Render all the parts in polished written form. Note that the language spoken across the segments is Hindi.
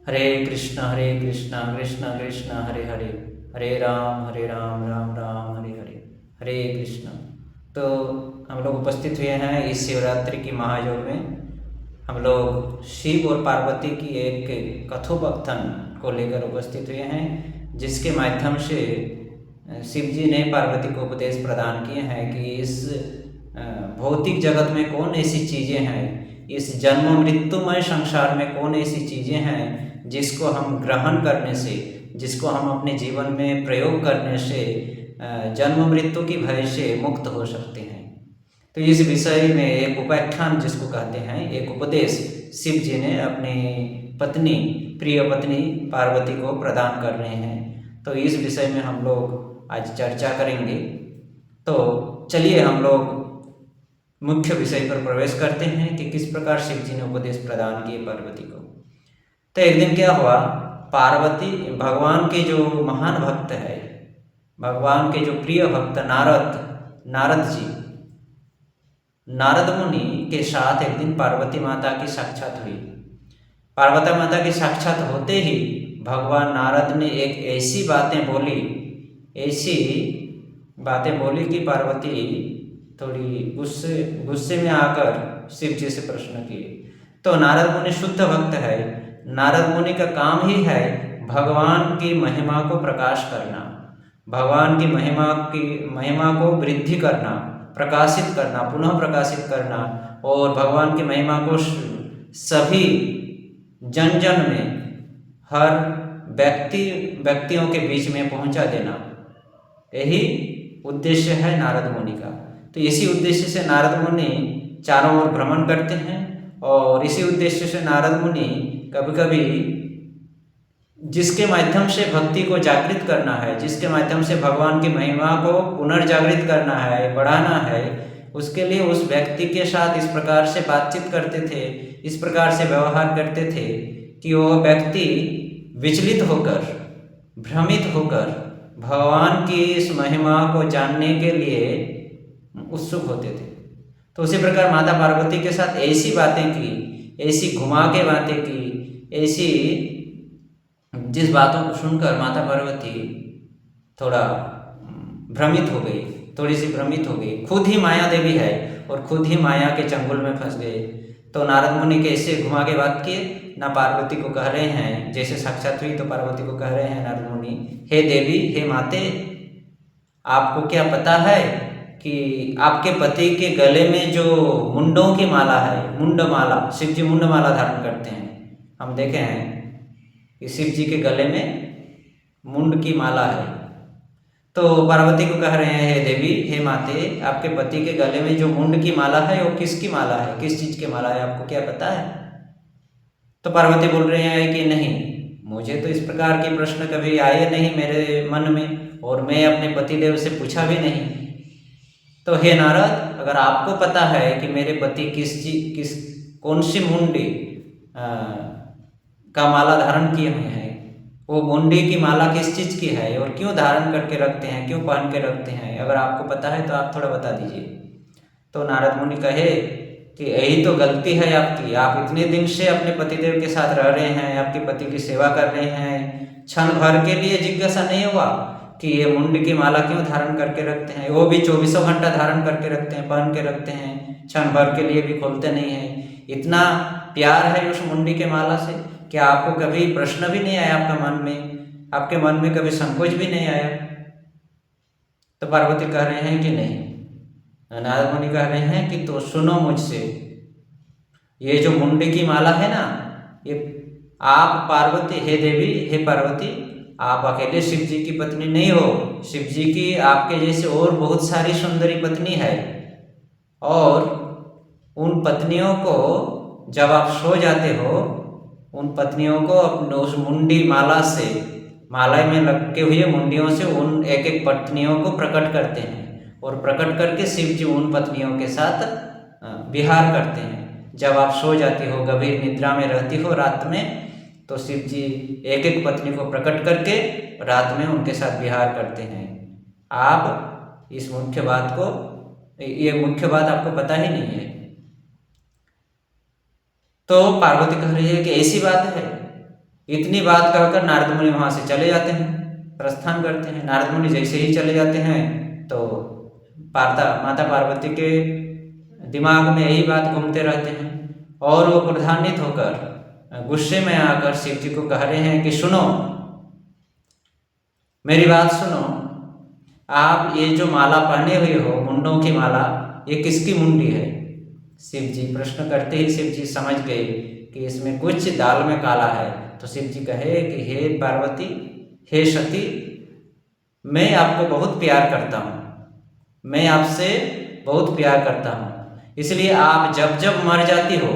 हरे कृष्णा कृष्ण कृष्ण हरे हरे, हरे राम राम राम हरे हरे, हरे कृष्ण। तो हम लोग उपस्थित हुए हैं इस शिवरात्रि की महायोग में। हम लोग शिव और पार्वती की एक कथोपकथन को लेकर उपस्थित हुए हैं, जिसके माध्यम से शिव जी ने पार्वती को उपदेश प्रदान किए हैं कि इस भौतिक जगत में कौन ऐसी चीज़ें हैं, इस जन्म मृत्युमय संसार में कौन ऐसी चीज़ें हैं जिसको हम ग्रहण करने से, जिसको हम अपने जीवन में प्रयोग करने से जन्म मृत्यु की भय से मुक्त हो सकते हैं। तो इस विषय में एक उपाख्यान जिसको कहते हैं, एक उपदेश शिव जी ने अपनी पत्नी, प्रिय पत्नी पार्वती को प्रदान कर रहे हैं। तो इस विषय में हम लोग आज चर्चा करेंगे। तो चलिए हम लोग मुख्य विषय पर प्रवेश करते हैं कि किस प्रकार शिव जी ने उपदेश प्रदान किए पार्वती को। तो एक दिन क्या हुआ, पार्वती भगवान के जो महान भक्त है, भगवान के जो प्रिय भक्त नारद जी, नारद मुनि के साथ एक दिन पार्वती माता की साक्षात हुई। पार्वती माता की साक्षात होते ही भगवान नारद ने एक ऐसी बातें बोली कि पार्वती थोड़ी गुस्से में आकर शिव जी से प्रश्न किए। तो नारद मुनि शुद्ध भक्त है। नारद मुनि का काम ही है भगवान की महिमा को प्रकाश करना, भगवान की महिमा को वृद्धि करना, प्रकाशित करना, पुनः प्रकाशित करना, और भगवान की महिमा को सभी जन जन में, हर व्यक्तियों के बीच में पहुंचा देना, यही उद्देश्य है नारद मुनि का। तो इसी उद्देश्य से नारद मुनि चारों ओर भ्रमण करते हैं, और इसी उद्देश्य से नारद मुनि कभी कभी जिसके माध्यम से भक्ति को जागृत करना है, जिसके माध्यम से भगवान की महिमा को पुनर्जागृत करना है, बढ़ाना है, उसके लिए उस व्यक्ति के साथ इस प्रकार से बातचीत करते थे, इस प्रकार से व्यवहार करते थे कि वो व्यक्ति विचलित होकर, भ्रमित होकर भगवान की इस महिमा को जानने के लिए उत्सुक होते थे। तो उसी प्रकार माता पार्वती के साथ ऐसी बातें की, ऐसी घुमा के बातें की, ऐसी जिस बातों को सुनकर माता पार्वती थोड़ा भ्रमित हो गई, थोड़ी सी भ्रमित हो गई। खुद ही माया देवी है और खुद ही माया के चंगुल में फंस गए। तो नारद मुनि कैसे घुमा के बात किए ना, पार्वती को कह रहे हैं, जैसे साक्षात हुई तो पार्वती को कह रहे हैं नारद मुनि, हे देवी, हे माते, आपको क्या पता है कि आपके पति के गले में जो मुंडों की माला है, मुंड माला, शिव जी मुंड माला धारण करते हैं। हम देखे हैं कि शिव जी के गले में मुंड की माला है। तो पार्वती को कह रहे हैं, हे देवी, हे माते, आपके पति के गले में जो मुंड की माला है वो किसकी माला है, किस चीज की माला है, आपको क्या पता है? तो पार्वती बोल रहे हैं कि नहीं, मुझे तो इस प्रकार के प्रश्न कभी आए नहीं मेरे मन में, और मैं अपने पतिदेव से पूछा भी नहीं। तो हे नारद, अगर आपको पता है कि मेरे पति कौन सी मुंडी का माला धारण किए हुए हैं, वो मुंडी की माला किस चीज की है और क्यों धारण करके रखते हैं, क्यों पहन के रखते हैं, अगर आपको पता है तो आप थोड़ा बता दीजिए। तो नारद मुनि कहे कि यही तो गलती है आपकी, आप इतने दिन से अपने पतिदेव के साथ रह रहे हैं, आपके पति की सेवा कर रहे हैं, क्षण भर के लिए जिज्ञासा नहीं हुआ कि ये मुंड की माला क्यों धारण करके रखते हैं, वो भी 24 घंटा धारण करके रखते हैं, पहन के रखते हैं, क्षण भर के लिए भी खोलते नहीं हैं। इतना प्यार है उस मुंडी के माला से, क्या आपको कभी प्रश्न भी नहीं आया आपका मन में, आपके मन में कभी संकोच भी नहीं आया? तो पार्वती कह रहे हैं कि नहीं। नारद मुनि कह रहे हैं कि तो सुनो मुझसे, ये जो मुंडी की माला है ना, ये आप पार्वती, हे देवी, हे पार्वती, आप अकेले शिव जी की पत्नी नहीं हो, शिव जी की आपके जैसे और बहुत सारी सुंदरी पत्नी है, और उन पत्नियों को जब आप सो जाते हो, उन पत्नियों को अपने उस मुंडी माला से, माला में लटके हुए मुंडियों से उन एक एक पत्नियों को प्रकट करते हैं, और प्रकट करके शिव जी उन पत्नियों के साथ विहार करते हैं। जब आप सो जाती हो, गंभीर निद्रा में रहती हो रात में, तो शिव जी एक एक पत्नी को प्रकट करके रात में उनके साथ विहार करते हैं। आप इस मुख्य बात को, ये मुख्य बात आपको पता ही नहीं है। तो पार्वती कह रही है कि ऐसी बात है, इतनी बात कहकर नारद मुनि वहाँ से चले जाते हैं, प्रस्थान करते हैं। नारद मुनि जैसे ही चले जाते हैं तो माता पार्वती के दिमाग में यही बात घूमते रहते हैं और वो क्रोधान्वित होकर गुस्से में आकर शिव जी को कह रहे हैं कि सुनो, मेरी बात सुनो, आप ये जो माला पहने हुए हो, मुंडों की माला, ये किसकी मुंडी है? शिव जी प्रश्न करते ही शिव जी समझ गए कि इसमें कुछ दाल में काला है। तो शिव जी कहे कि हे पार्वती, हे सती, मैं आपको बहुत प्यार करता हूँ, मैं आपसे बहुत प्यार करता हूँ, इसलिए आप जब जब मर जाती हो,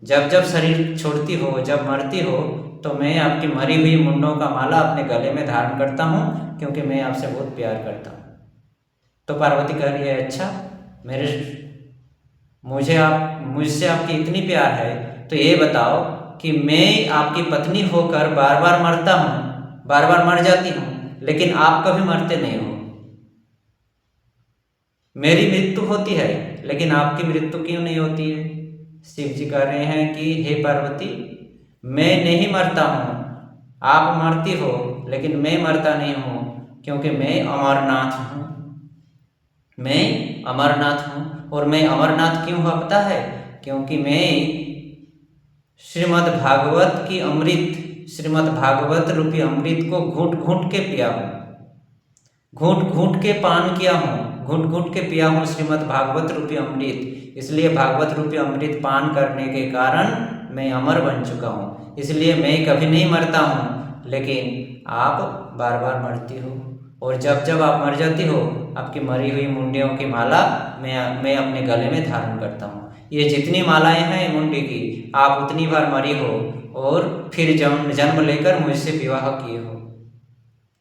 जब जब शरीर छोड़ती हो, जब मरती हो, तो मैं आपकी मरी हुई मुंडों का माला अपने गले में धारण करता हूँ, क्योंकि मैं आपसे बहुत प्यार करता हूँ। तो पार्वती कह रही है, अच्छा, मुझसे आपकी इतनी प्यार है, तो ये बताओ कि मैं आपकी पत्नी होकर बार बार मरता हूँ, बार बार मर जाती हूँ, लेकिन आप कभी मरते नहीं हो। मेरी मृत्यु होती है, लेकिन आपकी मृत्यु क्यों नहीं होती है? शिव जी कह रहे हैं कि हे पार्वती, मैं नहीं मरता हूँ, आप मरती हो, लेकिन मैं मरता नहीं हूँ, क्योंकि मैं अमरनाथ हूँ। मैं अमरनाथ हूँ। और मैं अमरनाथ क्यों हुआ पता है? क्योंकि मैं श्रीमद् भागवत की अमृत, श्रीमद् भागवत रूपी अमृत को घूट घूट के पिया हूँ, घूट घूट के पान किया हूँ, घूट घूट के पिया हूँ श्रीमद् भागवत रूपी अमृत। इसलिए भागवत रूपी अमृत पान करने के कारण मैं अमर बन चुका हूँ। इसलिए मैं कभी नहीं मरता हूँ, लेकिन आप बार बार मरती हो, और जब जब आप मर जाती हो, आपकी मरी हुई मुंडियों की माला मैं अपने गले में धारण करता हूँ। ये जितनी मालाएं हैं मुंडी की, आप उतनी बार मरी हो और फिर जन्म लेकर मुझसे विवाह किए हो,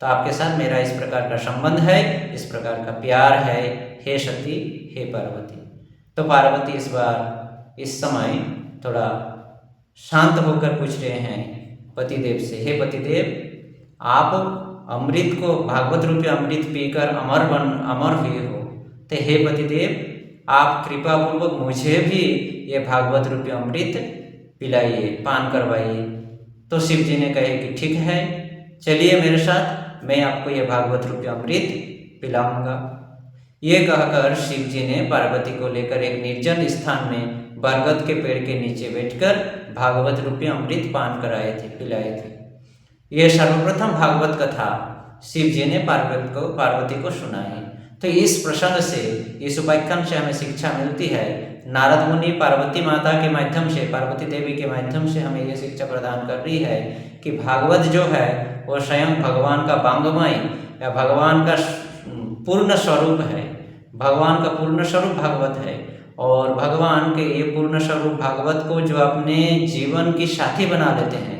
तो आपके साथ मेरा इस प्रकार का संबंध है, इस प्रकार का प्यार है, हे सती, हे पार्वती। तो पार्वती इस समय थोड़ा शांत होकर पूछ रहे हैं पतिदेव से, हे पतिदेव, आप अमृत को, भागवत रूपी अमृत पीकर अमर हुए हो, तो हे पतिदेव, आप कृपा पूर्वक मुझे भी ये भागवत रूपी अमृत पिलाइए, पान करवाइए। तो शिव जी ने कहे कि ठीक है, चलिए मेरे साथ, मैं आपको ये भागवत रूपी अमृत पिलाऊंगा। ये कहकर शिव जी ने पार्वती को लेकर एक निर्जन स्थान में बरगद के पेड़ के नीचे बैठकर भागवत रूपी अमृत पान कराए थे, पिलाए थे। यह सर्वप्रथम भागवत कथा शिव जी ने पार्वती को सुनाई। तो इस प्रसंग से, इस उपाख्यान से हमें शिक्षा मिलती है। नारद मुनि पार्वती माता के माध्यम से, पार्वती देवी के माध्यम से हमें यह शिक्षा प्रदान कर रही है कि भागवत जो है वो स्वयं भगवान का वांग्मय या भगवान का पूर्ण स्वरूप है, भगवान का पूर्ण स्वरूप भागवत है। और भगवान के ये पूर्ण स्वरूप भागवत को जो अपने जीवन की साथी बना लेते हैं,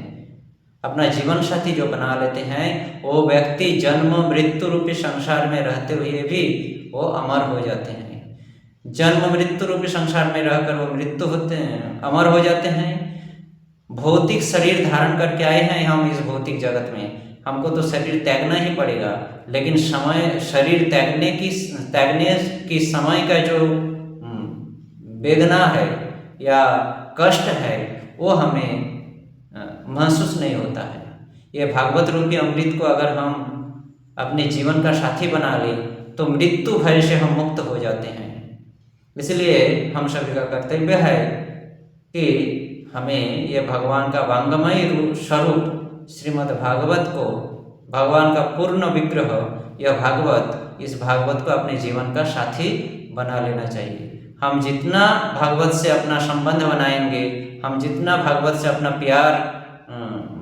अपना जीवन साथी जो बना लेते हैं, वो व्यक्ति जन्म मृत्यु रूपी संसार में रहते हुए भी वो अमर हो जाते हैं। जन्म मृत्यु रूपी संसार में रहकर वो मृत्यु होते हैं, अमर हो जाते हैं। भौतिक शरीर धारण करके आए हैं हम इस भौतिक जगत में, हमको तो शरीर त्यागना ही पड़ेगा, लेकिन शरीर त्यागने की समय का जो वेदना है या कष्ट है, वो हमें महसूस नहीं होता है। ये भागवत रूपी अमृत को अगर हम अपने जीवन का साथी बना लें तो मृत्यु भय से हम मुक्त हो जाते हैं। इसलिए हम सभी का कर्तव्य है कि हमें यह भगवान का वांग्मय स्वरूप श्रीमद् भागवत को, भगवान का पूर्ण विग्रह यह भागवत, इस भागवत को अपने जीवन का साथी बना लेना चाहिए। हम जितना भागवत से अपना संबंध बनाएंगे, हम जितना भागवत से अपना प्यार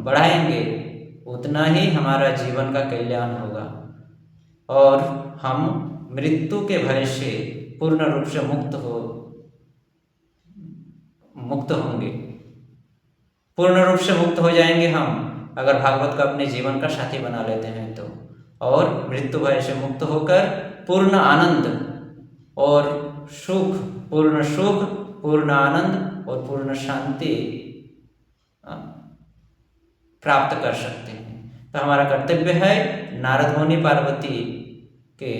बढ़ाएंगे, उतना ही हमारा जीवन का कल्याण होगा और हम मृत्यु के भय से पूर्ण रूप से मुक्त होंगे, पूर्ण रूप से मुक्त हो जाएंगे हम अगर भागवत को अपने जीवन का साथी बना लेते हैं तो। और मृत्यु भय से मुक्त होकर पूर्ण आनंद और सुख, पूर्ण आनंद और पूर्ण शांति प्राप्त कर सकते हैं। तो हमारा कर्तव्य है नारद मुनि पार्वती के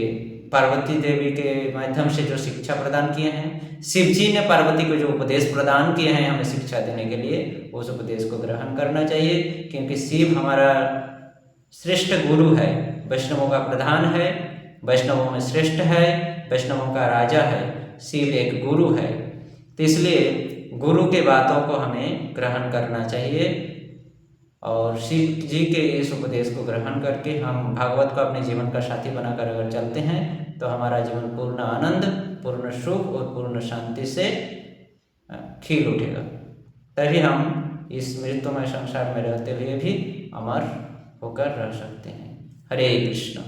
पार्वती देवी के माध्यम से जो शिक्षा प्रदान किए हैं, शिव जी ने पार्वती को जो उपदेश प्रदान किए हैं हमें शिक्षा देने के लिए, उस उपदेश को ग्रहण करना चाहिए, क्योंकि शिव हमारा श्रेष्ठ गुरु है, वैष्णवों का प्रधान है, वैष्णवों में श्रेष्ठ है, वैष्णवों का राजा है, शिव एक गुरु है। तो इसलिए गुरु के बातों को हमें ग्रहण करना चाहिए और शिव जी के इस उपदेश को ग्रहण करके हम भागवत को अपने जीवन का साथी बनाकर अगर चलते हैं तो हमारा जीवन पूर्ण आनंद, पूर्ण सुख और पूर्ण शांति से खिल उठेगा। तभी हम इस मृत्युमय संसार में रहते हुए भी अमर होकर रह सकते हैं। हरे कृष्ण।